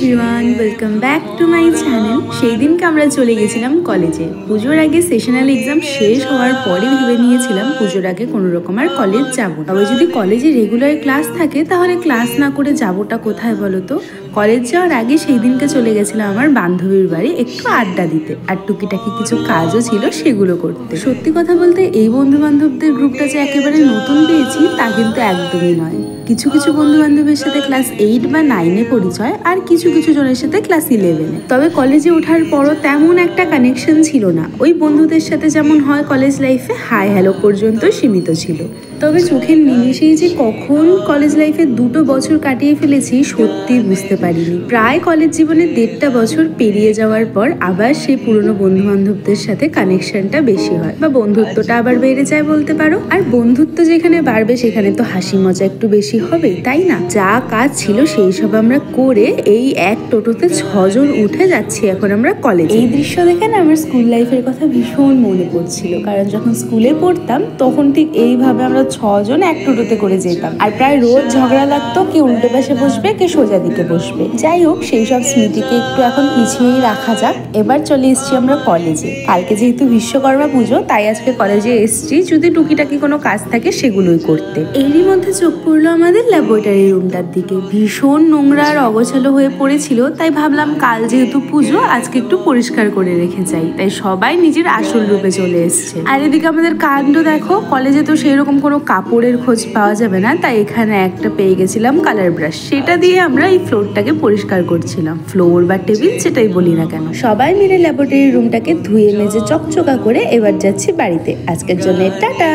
Everyone, welcome back to my channel. সেই দিনকে আমরা চলে গেছিলাম কলেজে। পুজোর আগে সেশনাল এক্সাম শেষ হওয়ার পরে ভেবে নিয়েছিলাম পুজোর আগে কোনো রকম আর কলেজ যাবো। তবে যদি কলেজে রেগুলার ক্লাস থাকে তাহলে ক্লাস না করে যাবোটা কোথায় বলো তো? কলেজ যাওয়ার আগে সেই দিনকে চলে গেছিলাম আমার বান্ধবীর বাড়ি একটু আড্ডা দিতে, আর টুকিটাকি কিছু কাজও ছিল সেগুলো করতে। সত্যি কথা বলতে এই বন্ধু বান্ধবদের গ্রুপটা যে একেবারে নতুন পেয়েছি তা কিন্তু একদমই নয়। কিছু কিছু বন্ধু বান্ধবের সাথে ক্লাস 8 বা 9-এ পরিচয়, আর কিছু কিছু জনের সাথে ক্লাস 11-এ। তবে কলেজে ওঠার পরও তেমন একটা কানেকশন ছিল না। ওই বন্ধুদের সাথে যেমন হয় কলেজ লাইফে, হাই হ্যালো পর্যন্ত সীমিত ছিল। তবে চোখের নিমেষেই যে কখন কলেজ লাইফে 2 বছর কাটিয়ে ফেলেছি সত্যি বুঝতে পারিনি। প্রায় কলেজ জীবনে 1.5 বছর পেরিয়ে যাওয়ার পর আবার সেই পুরনো বন্ধু বান্ধবদের সাথে কানেকশনটা বেশি হয়, বা বন্ধুত্বটা আবার বেড়ে যায় বলতে পারো। আর বন্ধুত্ব যেখানে বাড়বে সেখানে তো হাসি মজা একটু বেশি হবেই, তাই না? যা কাজ ছিল সেই সব আমরা করে এই এক টোটোতে 6 জন উঠে যাচ্ছি এখন আমরা কলেজ। এই দৃশ্য দেখে না আমার স্কুল লাইফের কথা ভীষণ মনে পড়ছিল, কারণ যখন স্কুলে পড়তাম তখন ঠিক এইভাবে আমরা 6 জন এক টোটোতে করে যেতাম, আর প্রায় রোজ ঝগড়া লাগতো কে উল্টো পাশে বসবে কে সোজা দিকে বসবে। যাই হোক, সেই সব স্মৃতিকে একটু এখন পিছিয়েই রাখা যাক। এবার চলে এসেছি আমরা কলেজে। কালকে যেহেতু বিশ্বকর্মা পুজো, তাই আজকে কলেজে এসেছি যদি টুকিটাকি কোনো কাজ থাকে সেগুলোই করতে। এরই মধ্যে চোখ পড়লো আমাদের ল্যাবরেটরি রুমটার দিকে। ভীষণ নোংরা আর অগোছালো হয়ে পড়েছিল, তাই ভাবলাম কাল যেহেতু পুজো আজকে একটু পরিষ্কার করে রেখে যাই। তাই সবাই নিজের আসল রূপে চলে এসছে। আর এদিকে আমাদের কাণ্ড দেখো, কলেজে তো সেই রকম কোনো কাপড়ের খোঁজ পাওয়া যাবে না, তাই এখানে একটা পেয়ে গেছিলাম কালার ব্রাশ। সেটা দিয়ে আমরা এই ফ্লোরটাকে পরিষ্কার করছিলাম। ফ্লোর বা টেবিল যেটাই বলি না কেন। সবাই মিলে ল্যাবরেটরি রুমটাকে ধুয়ে মেজে চকচকা করে এবার যাচ্ছি বাড়িতে। আজকের জন্য টাটা।